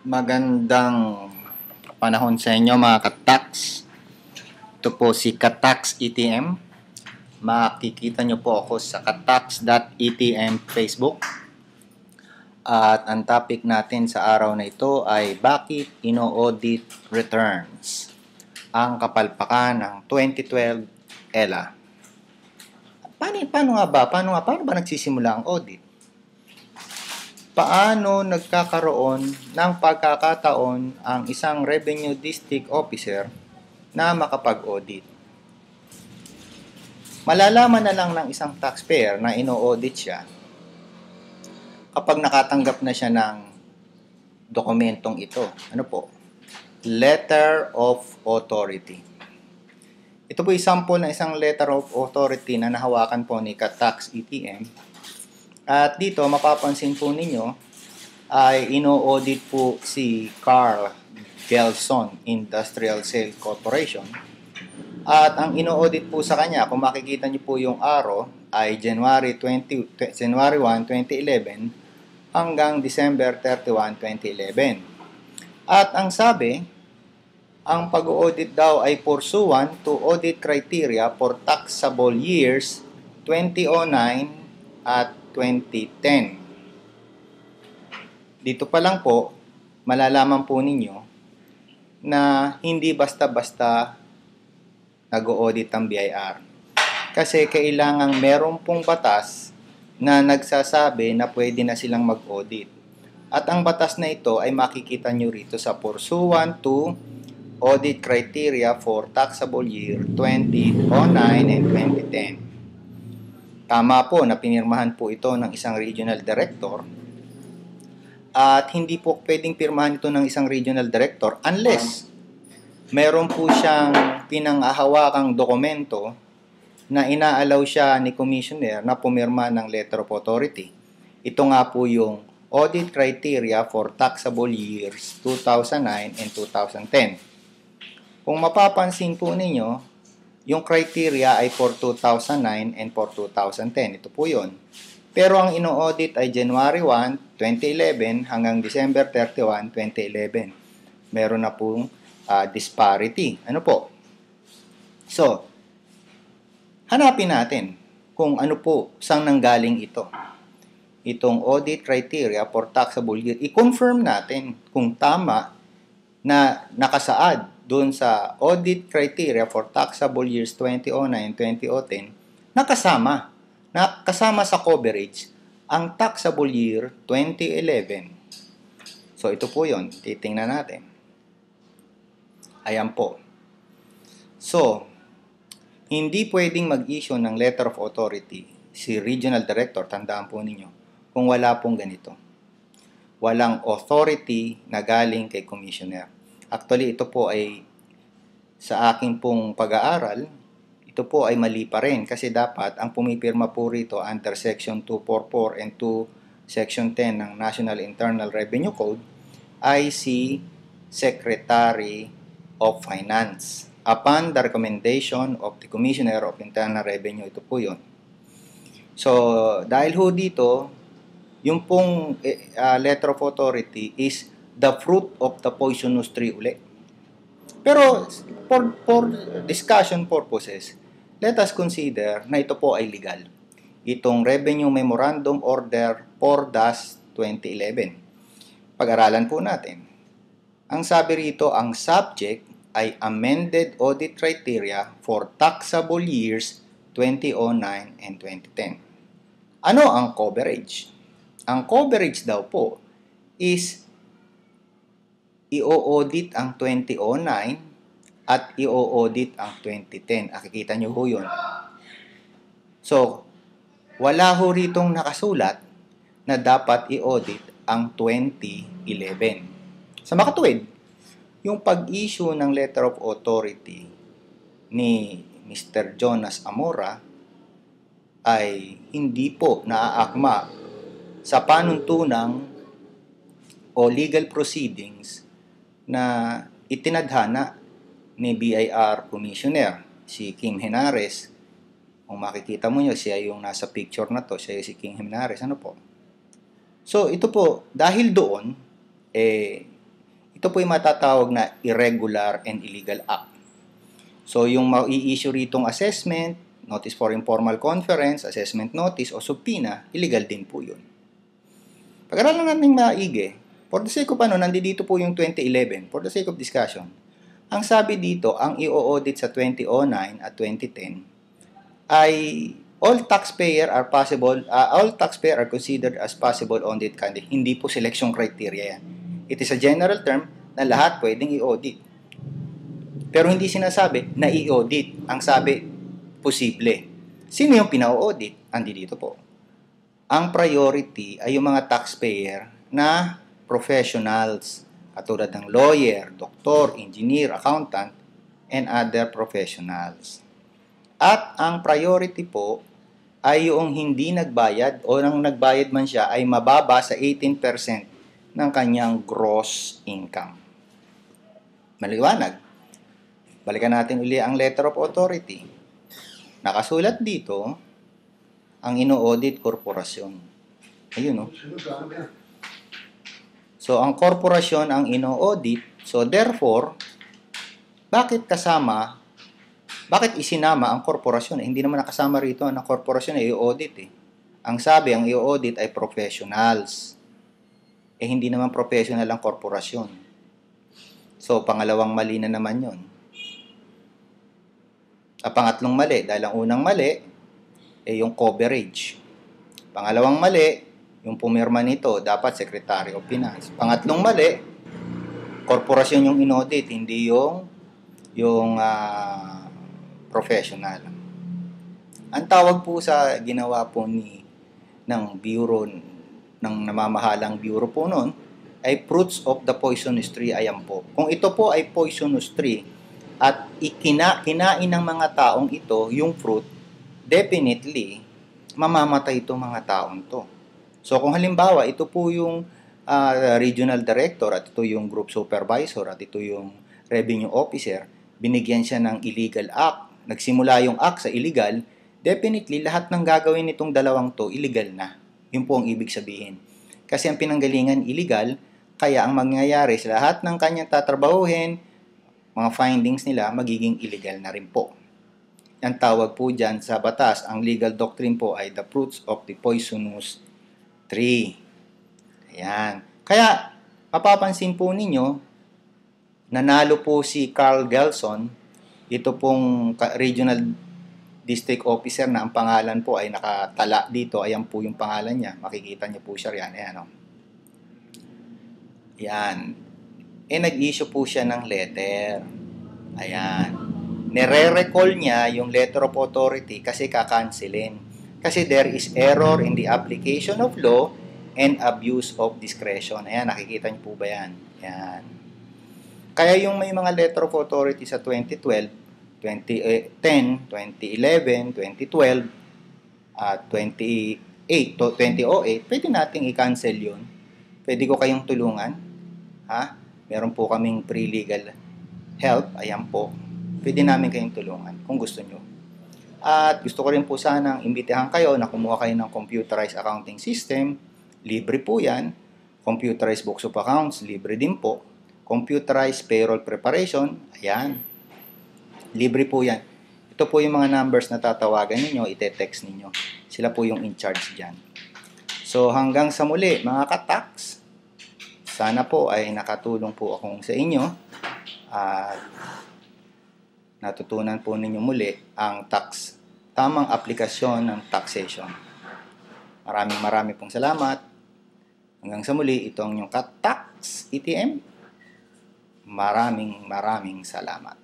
Magandang panahon sa inyo mga ka-tax. Ito po si Katax ETM. Makikita nyo po ako sa katax.etm Facebook. At ang topic natin sa araw na ito ay bakit ino-audit returns ang kapalpakan ng 2012 ELA. Paano ba nagsisimula ang audit? Paano nagkakaroon ng pagkakataon ang isang Revenue District Officer na makapag-audit? Malalaman na lang ng isang taxpayer na ino-audit siya kapag nakatanggap na siya ng dokumentong ito. Ano po? Letter of Authority. Ito po sample ng isang letter of authority na nahawakan po ni Katax ETM. At dito, mapapansin po ninyo, ay ino-audit po si Carl Gelson Industrial Sale Corporation. At ang ino-audit po sa kanya, kung makikita niyo po yung arrow, ay January 1, 2011 hanggang December 31, 2011. At ang sabi, ang pag-audit daw ay pursuant to audit criteria for taxable years 2009 at 2010. Dito pa lang po, malalaman po ninyo na hindi basta-basta nag-audit ang BIR. Kasi kailangang meron pong batas na nagsasabi na pwede na silang mag-audit. At ang batas na ito ay makikita nyo rito sa pursuant to audit criteria for taxable year 2009 and 2010. Tama po na pinirmahan po ito ng isang regional director at hindi po pwedeng pirmahan ito ng isang regional director unless meron po siyang pinanghahawakang dokumento na inaalaw siya ni commissioner na pumirma ng letter of authority. Ito nga po yung audit criteria for taxable years 2009 and 2010. Kung mapapansin po ninyo, yung criteria ay for 2009 and for 2010. Ito po yun. Pero ang ino-audit ay January 1, 2011 hanggang December 31, 2011. Meron na pong disparity. Ano po? So, hanapin natin kung ano po, saan nanggaling ito. Itong audit criteria for taxable year. I-confirm natin kung tama na nakasaad doon sa audit criteria for taxable years 2009-2010, nakasama sa coverage ang taxable year 2011. So, ito po yun. Titingnan natin. Ayan po. So, hindi pwedeng mag-issue ng letter of authority si regional director, tandaan po ninyo, kung wala pong ganito. Walang authority na galing kay commissioner. Actually, ito po ay sa aking pong pag-aaral, ito po ay mali pa rin kasi dapat ang pumipirma po rito under Section 244 and 2 Section 10 ng National Internal Revenue Code ay si Secretary of Finance upon the recommendation of the Commissioner of Internal Revenue. Ito po yun. So, dahil ho dito, yung pong letter of authority is the fruit of the poisonous tree uli. Pero for discussion purposes, let us consider na ito po ay legal. Itong Revenue Memorandum Order 4-2011. Pag-aralan po natin. Ang sabi rito, ang subject ay amended audit criteria for taxable years 2009 and 2010. Ano ang coverage? Ang coverage daw po is i-audit ang 2009 at i-audit ang 2010. Nakikita nyo ho yun. So, wala ho ritong nakasulat na dapat i-audit ang 2011. Sa makatuwid, yung pag-issue ng letter of authority ni Mr. Jonas Amora ay hindi po naaakma sa panuntunang o legal proceedings na itinadhana ni BIR Commissioner, si Kim Henares. Kung makikita mo nyo, siya yung nasa picture na to, siya yung si Kim Henares. Ano po? So, ito po, dahil doon, ito po yung matatawag na irregular and illegal act. So, yung ma-i-issue ritong assessment, notice for informal conference, assessment notice, o subpoena, illegal din po yun. Pag-aralan natin maigi, for the sake of nandito po yung 2011, for the sake of discussion. Ang sabi dito, ang i-audit sa 2009 at 2010 ay all taxpayer are considered as possible audit candidate. Hindi po selection criteria yan. It is a general term na lahat pwedeng i-audit. Pero hindi sinasabi na i-audit. Ang sabi, posible. Sino yung pina-audit? Andi dito po. Ang priority ay yung mga taxpayer na professionals, katulad ng lawyer, doktor, engineer, accountant, and other professionals. At ang priority po ay yung hindi nagbayad o nang nagbayad man siya ay mababa sa 18% ng kanyang gross income. Maliwanag. Balikan natin uli ang letter of authority. Nakasulat dito, ang ino-audit korporasyon. Ayun, no? So, ang korporasyon ang ino-audit. So, therefore, bakit isinama ang korporasyon? Hindi naman nakasama rito ang korporasyon ay i-audit eh. Ang sabi, ang i-audit ay professionals. Hindi naman professional ang korporasyon. So, pangalawang mali na naman yon. Pangatlong mali, dahil ang unang mali, yung coverage. Pangalawang mali, yung pumirma nito, dapat Secretary of Finance. Pangatlong mali, korporasyon yung inaudit, hindi yung professional. Ang tawag po sa ginawa po ng bureau, ng namamahalang bureau po noon, ay fruits of the poisonous tree. Ayan po. Kung ito po ay poisonous tree, at kinain ng mga taong ito, yung fruit, definitely, mamamatay itong mga taong to. So, kung halimbawa, ito po yung regional director, at ito yung group supervisor, at ito yung revenue officer, binigyan siya ng illegal act, nagsimula yung act sa illegal, definitely, lahat ng gagawin nitong dalawang to, illegal na. Yun po ang ibig sabihin. Kasi ang pinanggalingan illegal, kaya ang mangyayari sa lahat ng kanyang tatrabahuhin, mga findings nila, magiging illegal na rin po. Ang tawag po dyan sa batas, ang legal doctrine po ay the fruits of the poisonous tree. Ayan. Kaya, mapapansin po ninyo, nanalo po si Carl Gelson, ito pong regional district officer na ang pangalan po ay nakatala dito. Ayan po yung pangalan niya. Makikita niyo po siya riyan. Ayan, o. Ayan. Nag-issue po siya ng letter. Ayan. Nire-recall niya yung letter of authority kasi kakancelin. Kasi there is error in the application of law and abuse of discretion. Ayan, nakikita niyo po ba yan? Ayan. Kaya yung may mga letter of authority sa 2012, 2010, 2011, 2012, at 2008, pwede nating i-cancel yun. Pwede ko kayong tulungan. Ha? Meron po kaming pre-legal help. Ayan po. Pwede namin kayong tulungan kung gusto nyo. At gusto ko rin po sanang imbitahan kayo na kumuha kayo ng computerized accounting system. Libre po yan. Computerized books of accounts, libre din po. Computerized payroll preparation, ayan. Libre po yan. Ito po yung mga numbers na tatawagan ninyo, ite-text ninyo. Sila po yung in charge dyan. So hanggang sa muli, mga ka-tax, sana po ay nakatulong po akong sa inyo at natutunan po ninyo muli ang tamang aplikasyon ng taxation. Maraming pong salamat. Hanggang sa muli, ito ang inyong ka-tax ETM. Maraming salamat.